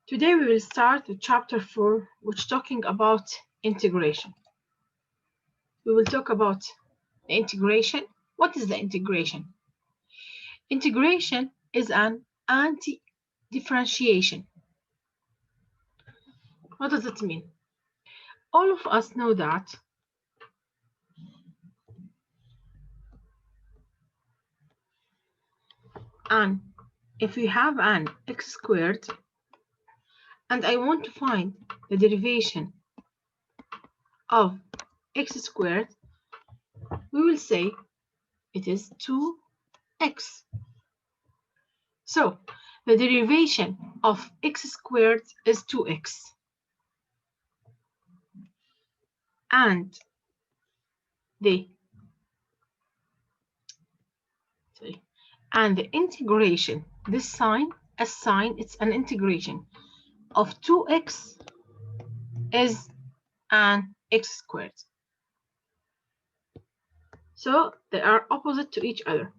Today we will start with chapter 4, which is talking about integration. We will talk about the integration. What is the integration? Integration is an anti-differentiation. What does it mean? All of us know that if we have an x squared and I want to find the derivation of x squared, we will say it is 2x. So the derivation of x squared is 2x. And the integration, this sign, a sign, it's an integration of 2x is an x squared. So they are opposite to each other.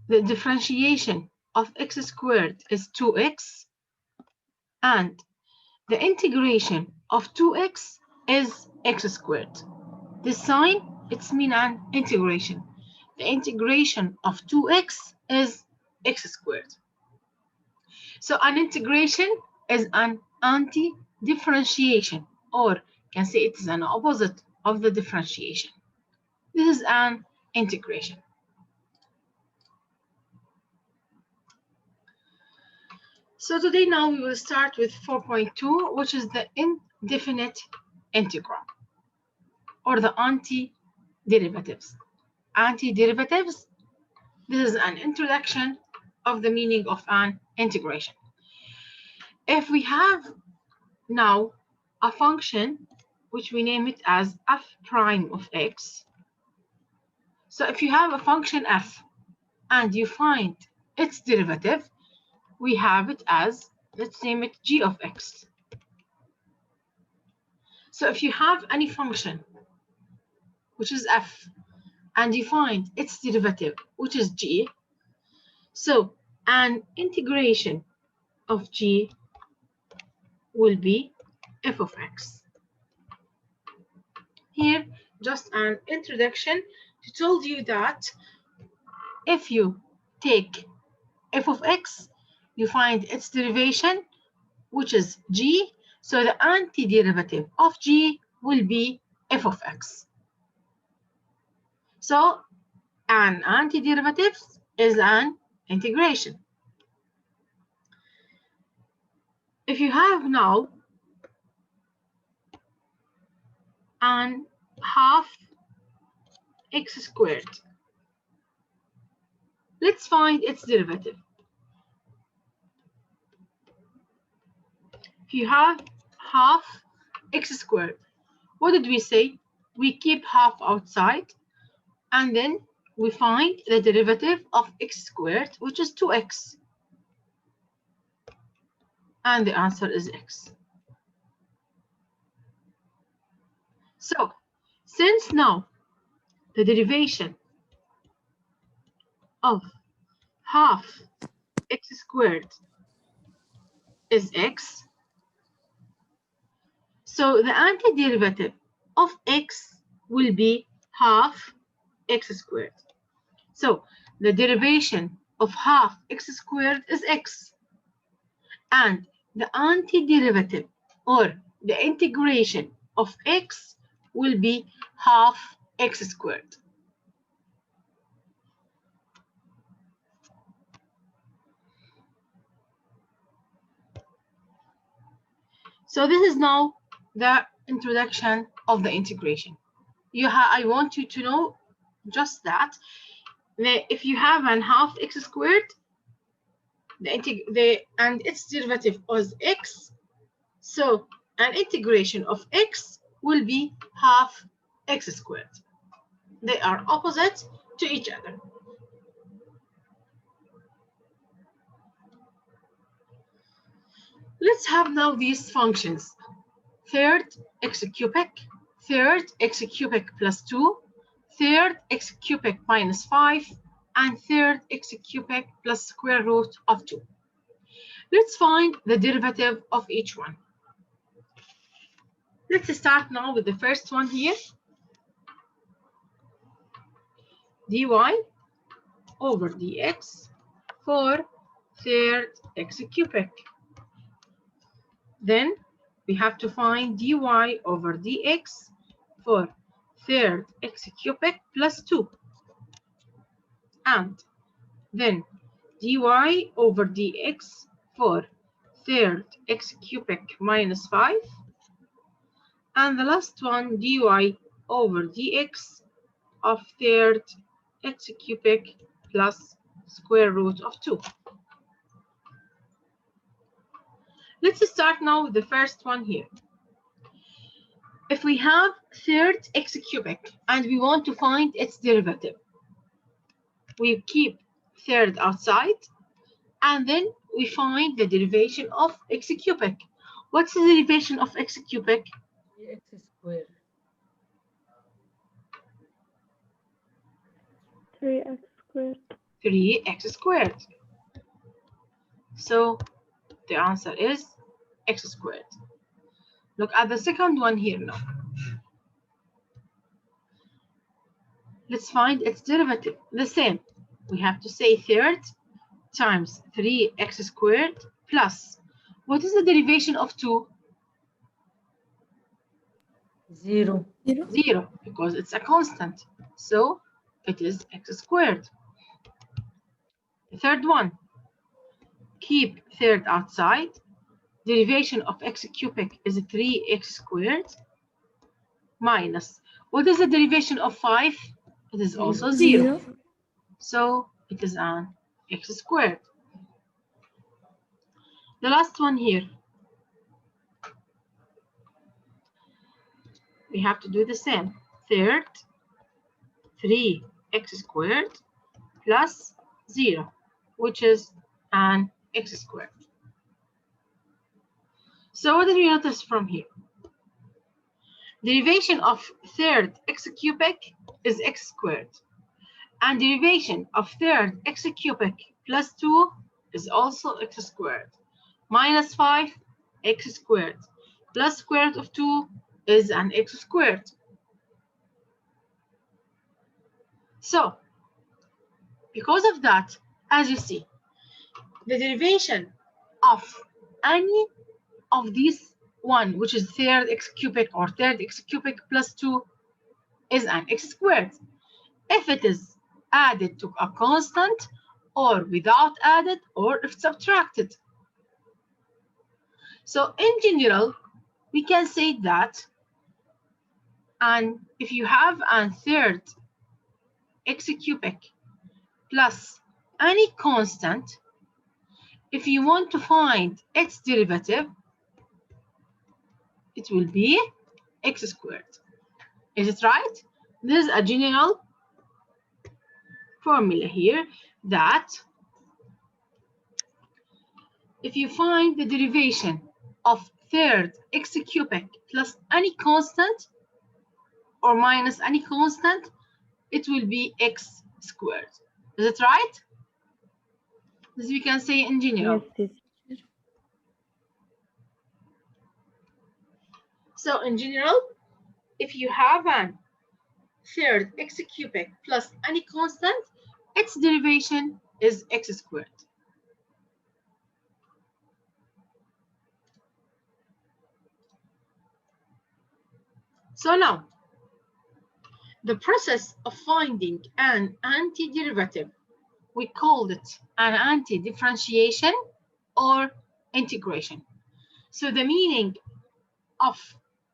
The differentiation of x squared is 2x, and the integration of 2x is x squared. This sign, it's mean an integration. The integration of 2x is x squared. So an integration is an anti-differentiation, or you can say it is an opposite of the differentiation. This is an integration. So today now we will start with 4.2, which is the indefinite integral, or the anti-derivatives. Anti-derivatives, this is an introduction of the meaning of an integration. If we have now a function, which we name it as f prime of x. So if you have a function f and you find its derivative, we have it as, let's name it g of x. So if you have any function, which is f, and you find its derivative, which is g, so an integration of g will be f of x. Here, just an introduction to tell you that if you take f of x, you find its derivation, which is g, so the antiderivative of g will be f of x. So an antiderivative is an integration. If you have now an half x squared, let's find its derivative. If you have half x squared, what did we say? We keep half outside, and then we find the derivative of x squared, which is 2x. And the answer is x. So, since now the derivation of half x squared is x, so the antiderivative of x will be half x squared. So the derivation of half x squared is x, and the antiderivative or the integration of x will be half x squared. So this is now the introduction of the integration. I want you to know just that if you have an half x squared, and its derivative is x, so an integration of x will be half x squared. They are opposite to each other. Let's have now these functions. Third x cubic, third x cubic plus 2, third x cubic minus 5, and third x cubic plus square root of 2. Let's find the derivative of each one. Let's start now with the first one here. dy over dx for third x cubic. Then we have to find dy over dx for third x cubic plus 2. And then dy over dx for third x cubic minus 5. And the last one, dy over dx of third x cubic plus square root of 2. Let's start now with the first one here. If we have third x cubic and we want to find its derivative, we keep third outside and then we find the derivation of x cubic. What's the derivation of x cubic? 3x squared. 3x squared. 3x squared. So the answer is x squared. Look at the second one here now. Let's find its derivative. The same. We have to say third times 3x squared plus. What is the derivation of 2? 0. 0, because it's a constant. So it is x squared. The third one. Keep third outside. Derivation of x cubic is 3x squared minus. What is the derivation of 5? It is also 0. So it is an x squared. The last one here. We have to do the same. Third, 3x squared plus 0, which is an x squared. So what did we notice from here? Derivation of third x cubic is x squared. And derivation of third x cubic plus 2 is also x squared. Minus 5, x squared. Plus square root of 2 is an x squared. So, because of that, as you see, the derivation of any of these one, which is third x cubic or third x cubic plus 2, is an x squared. If it is added to a constant or without added or if subtracted. So in general, we can say that, and if you have a third x cubic plus any constant, if you want to find its derivative, it will be x squared. Is it right? This is a general formula here that if you find the derivation of third x cubic plus any constant or minus any constant, it will be x squared. Is it right? This we can say in general. Yes, So in general, if you have a third x cubic plus any constant, its derivation is x squared. So now, the process of finding an antiderivative, we call it an anti-differentiation or integration. So the meaning of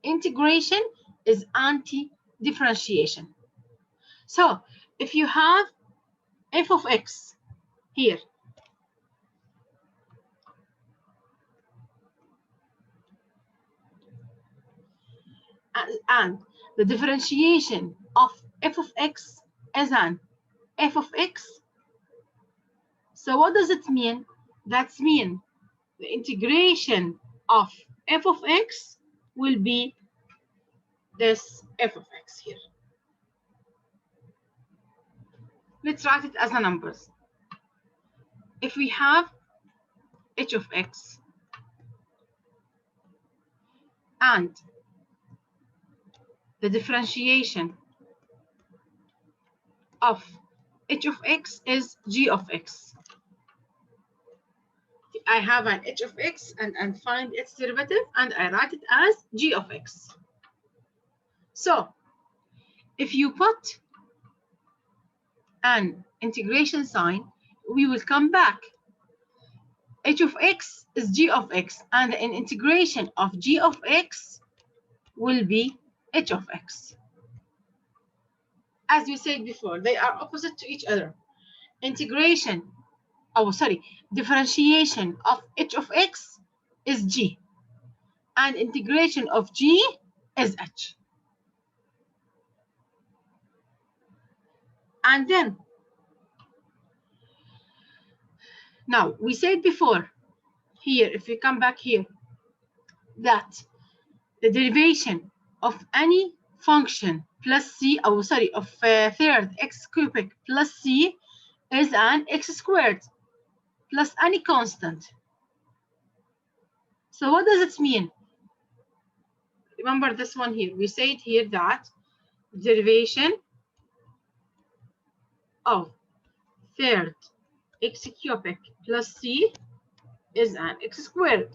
integration is anti-differentiation. So if you have f of x here, and the differentiation of f of x is an f of x. So what does it mean? That means the integration of f of x will be this f of x here. Let's write it as the numbers. If we have h of x and the differentiation of h of x is g of x. I have an h of x and find its derivative, and I write it as g of x. So if you put an integration sign, we will come back. H of x is g of x, and an integration of g of x will be h of x. As we said before, they are opposite to each other. Differentiation of h of x is g, and integration of g is h. And then, now we said before, here, if we come back here, that the derivation of any function plus c, of third x cubic plus c is an x squared plus any constant. So what does it mean? Remember this one here. We said here that derivation of third x cubic plus c is an x squared.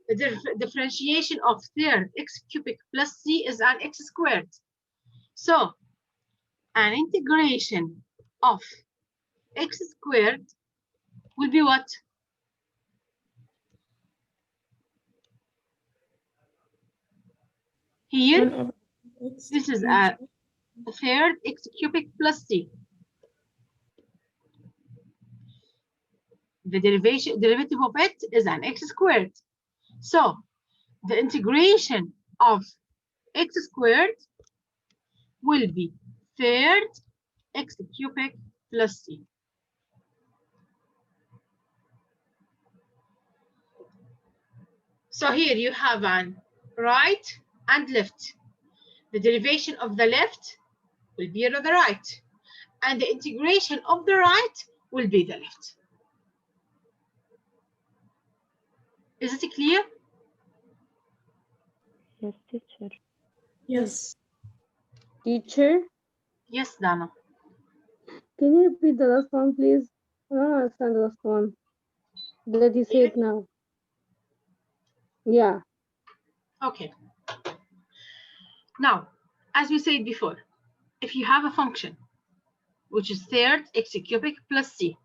The differentiation of third x cubic plus c is an x squared. So an integration of x squared will be what? Here, this is a third x cubic plus c. The derivative of it is an x squared. So the integration of x squared will be third x cubic plus c. So here you have an right and left. The derivation of the left will be the right, and the integration of the right will be the left. Is it clear? Yes, teacher. Yes. Teacher, Yes, Dana. can you repeat the last one, please? I don't understand the last one that you said now. Yeah. Okay. Now, as we said before, if you have a function which is third x cubic plus c,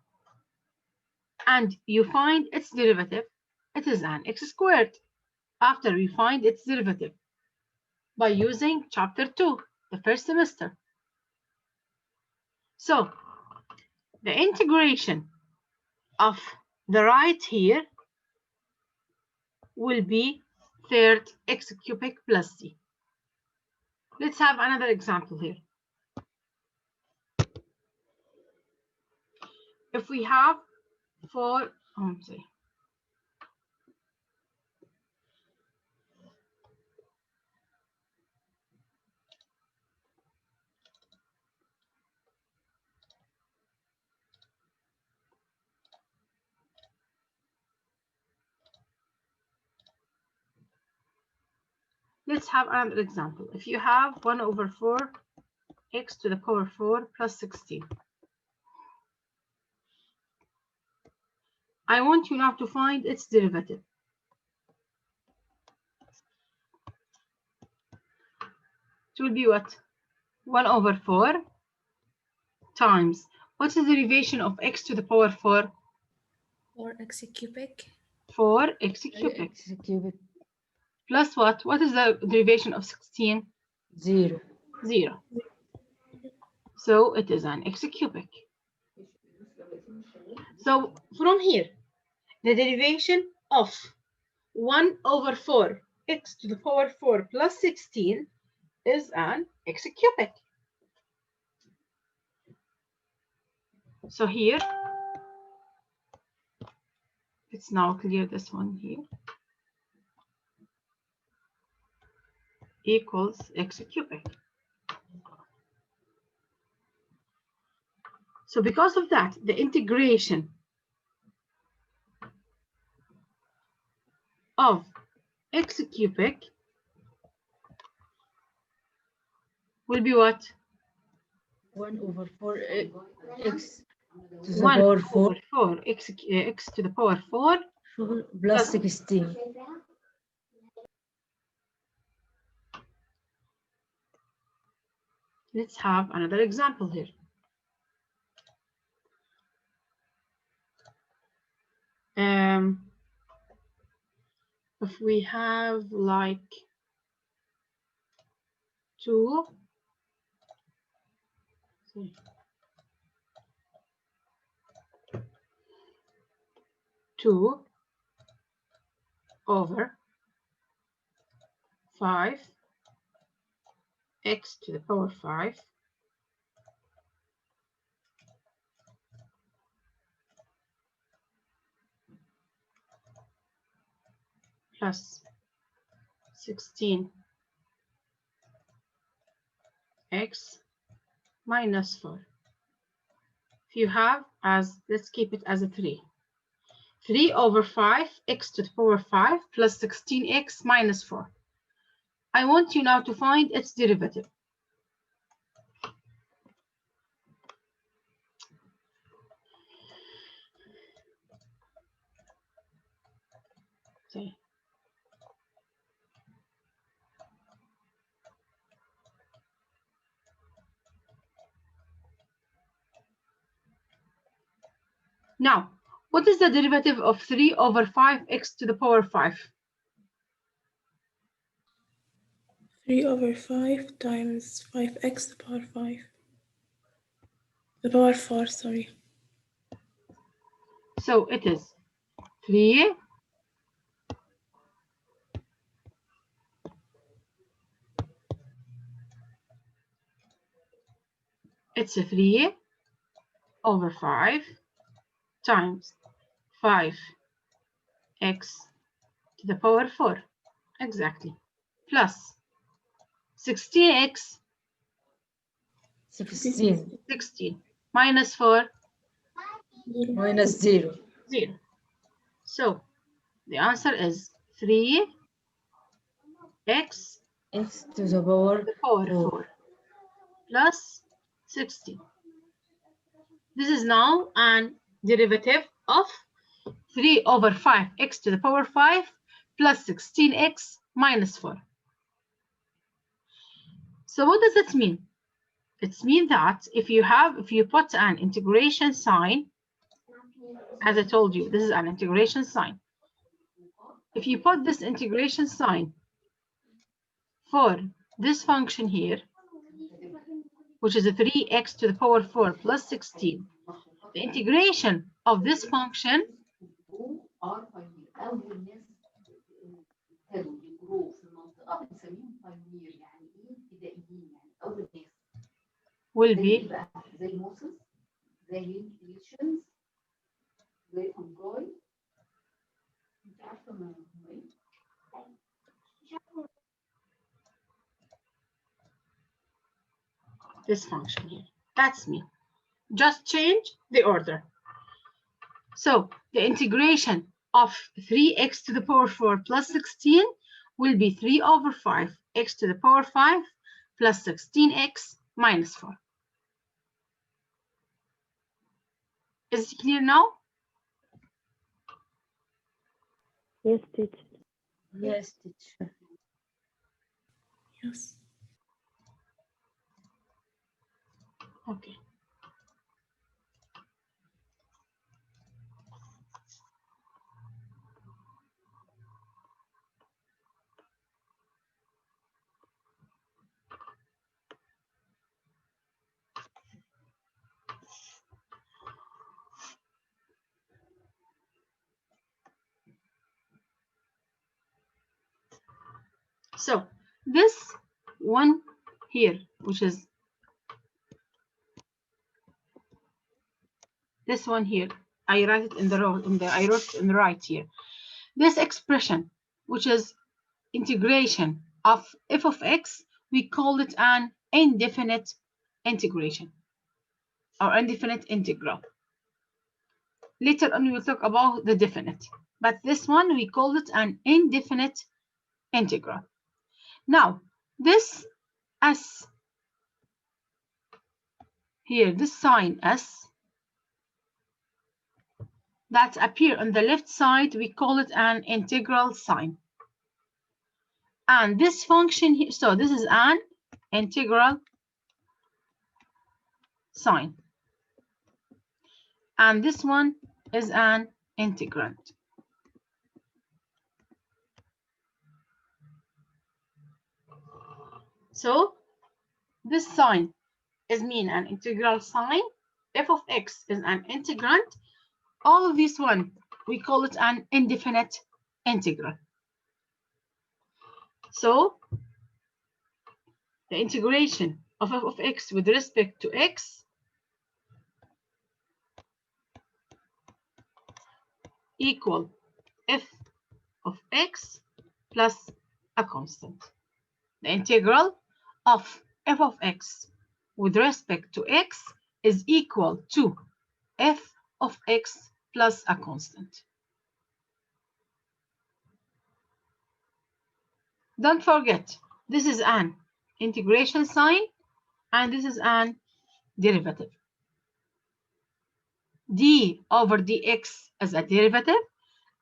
and you find its derivative, it is an x squared after we find its derivative by using chapter 2, the first semester. So the integration of the right here will be third x cubic plus c. Let's have another example here. If we have let's have another example. If you have 1 over 4 x to the power 4 plus 16. I want you now to find its derivative. It will be what? 1 over 4 times. What's the derivation of x to the power 4? 4x cubic. 4x cubic. X cubic. Plus what? What is the derivation of 16? 0. 0. So it is an x cubic. So from here, the derivation of 1 over 4 x to the power 4 plus 16 is an x cubic. So here, let's now clear this one here. Equals x cubic. So because of that, the integration of x cubic will be what? 1 over 4 x to the 1 power 4 over 4 x to the power 4 plus 16. Let's have another example here. If we have like 2 over 5 x to the power 5 plus 16 x minus 4. If you have as, let's keep it as a 3. 3 over 5 x to the power 5 plus 16x minus 4. I want you now to find its derivative. Okay. Now, what is the derivative of 3 over 5x to the power 5? 3 over 5 times 5x to the power 5. The power 4, sorry. So it is 3 it's a 3 over 5 times 5x to the power 4. Exactly. Plus 16x 16 minus 4 minus 0. 0. So the answer is 3x X to the power to the power 4 4 plus 16. This is now an derivative of 3 over 5x to the power 5 plus 16x minus 4. So what does it mean? It means that if you put an integration sign, as I told you, this is an integration sign. If you put this integration sign for this function here, which is a 3x to the power 4 plus 16, the integration of this function will be this function here. That's me. Just change the order. So the integration of 3x to the power 4 plus 16 will be 3 over 5 x to the power 5 plus 16x minus 4. Is it clear now? Yes, teacher. Yes, teacher. Yes. Okay. So this one here, which is this one here, I write it in the row, I wrote it in the right here. This expression, which is integration of f of x, we call it an indefinite integration or indefinite integral. Later on, we will talk about the definite. But this one, we call it an indefinite integral. Now, this S here, this sign S that appear on the left side, we call it an integral sign. And this function here, so this is an integral sign. And this one is an integrand. So this sign is mean an integral sign. F of x is an integrand. All of these one, we call it an indefinite integral. So the integration of f of x with respect to x equal f of x plus a constant. The integral of f of x with respect to x is equal to f of x plus a constant. Don't forget, this is an integration sign and this is an derivative. D over dx as a derivative,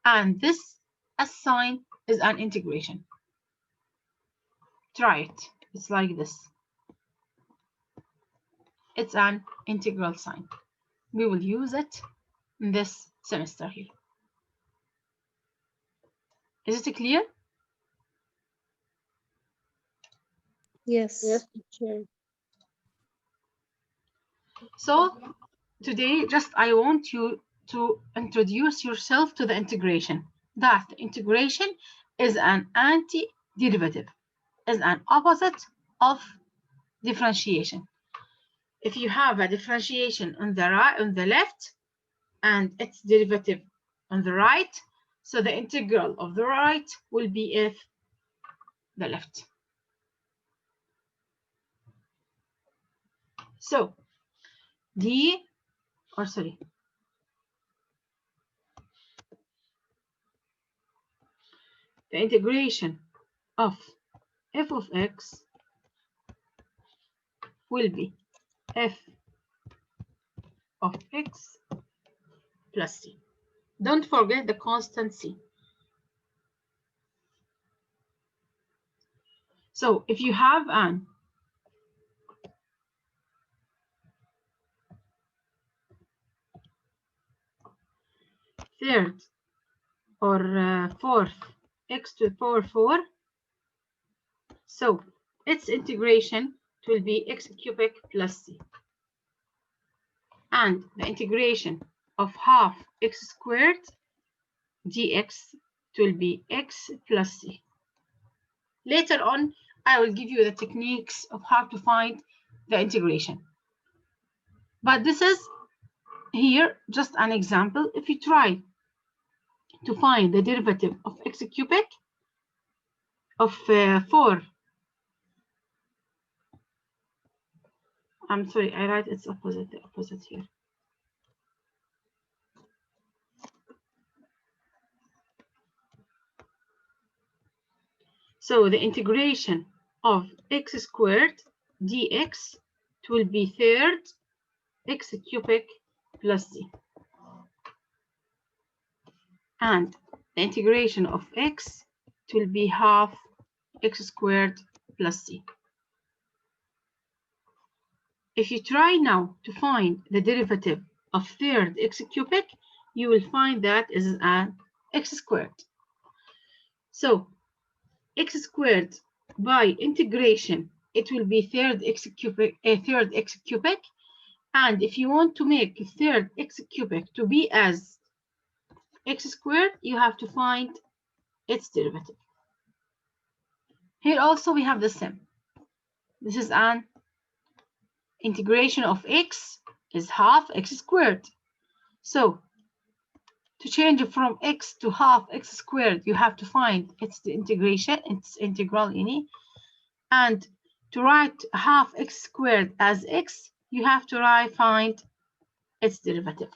and this as sign is an integration. Try it. It's like this. It's an integral sign. We will use it in this semester here. Is it clear? Yes, teacher. So today, just I want you to introduce yourself to the integration. That integration is an anti-derivative, is an opposite of differentiation. If you have a differentiation on the right, on the left, and its derivative on the right, so the integral of the right will be if the left. So the integration of f of x will be f of x plus c. Don't forget the constant c. So if you have an third or fourth x to the power 4, so its integration will be x cubic plus c. And the integration of half x squared dx will be x plus c. Later on, I will give you the techniques of how to find the integration. But this is here just an example. If you try to find the derivative of x cubic of 4, I'm sorry, I write its opposite, the opposite here. So the integration of x squared dx will be third x cubic plus c. And the integration of x will be half x squared plus c. If you try now to find the derivative of third x cubic, you will find that is an x squared. So x squared by integration, it will be third x cubic, and if you want to make third x cubic to be as x squared, you have to find its derivative. Here also we have the same. This is an integration of x is half x squared. So to change it from x to half x squared, you have to find its integration, its integral, and to write half x squared as x, you have to find its derivative.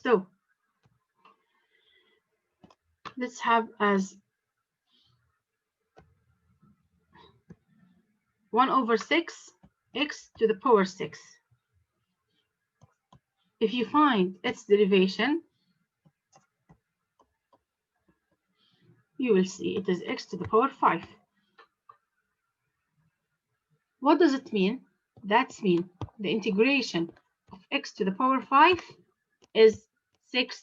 So let's have as 1/6 x to the power 6. If you find its derivation, you will see it is x to the power 5. What does it mean? That means the integration of x to the power 5 is 6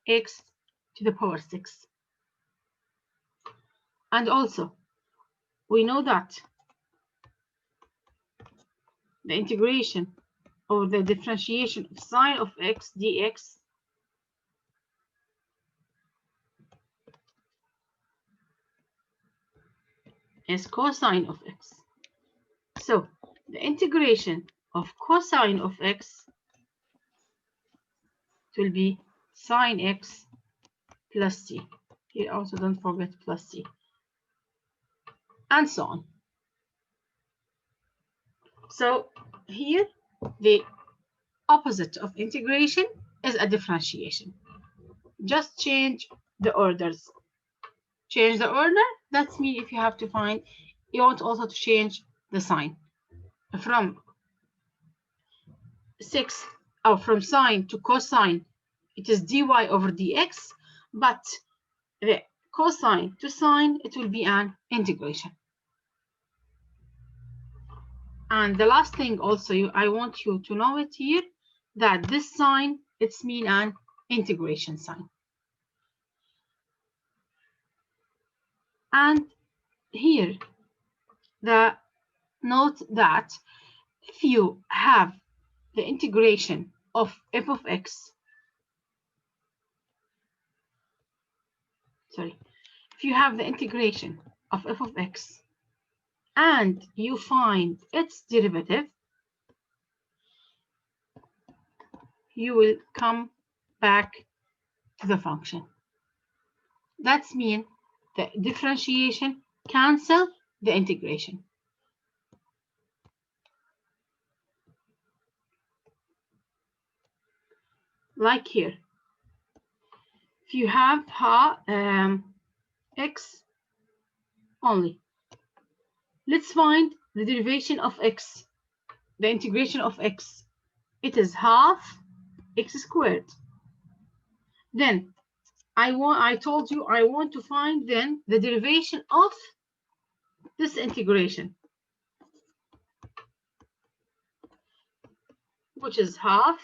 x to the power 6. And also, we know that the integration or the differentiation of sine of x dx is cosine of x. So the integration of cosine of x will be sine x plus c. Here also don't forget plus c. And so on. So here the opposite of integration is a differentiation. Just change the orders. Change the order, that means if you have to find, you want also to change the sign. From 6 or from sine to cosine, it is dy over dx, but the cosine to sine, it will be an integration. And the last thing also, I want you to know it here, that this sign, it's mean an integration sign. And here, the note that if you have the integration of f of x, if you have the integration of f of x and you find its derivative, you will come back to the function. That means the differentiation cancel the integration. Like here, if you have x only, let's find the derivation of x, the integration of x. It is half x squared. Then I told you I want to find then the derivation of this integration, which is half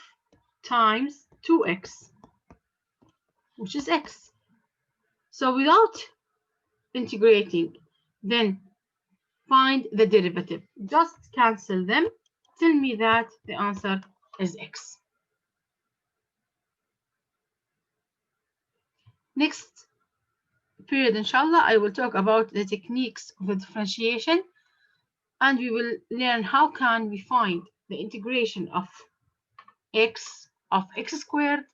times 2x, which is x. So without integrating, then find the derivative. Just cancel them. Tell me that the answer is x. Next period, inshallah, I will talk about the techniques of the differentiation, and we will learn how can we find the integration of x squared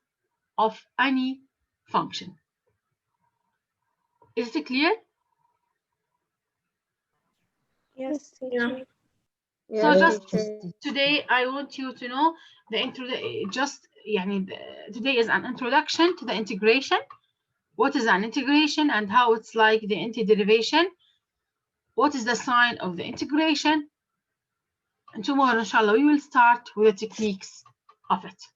of any function. Is it clear? Yes, Yeah. teacher. So Yes, just teacher. today I want you to know today is an introduction to the integration. What is an integration and how it's like the anti-derivation? What is the sign of the integration? And tomorrow, inshallah, we will start with the techniques of it.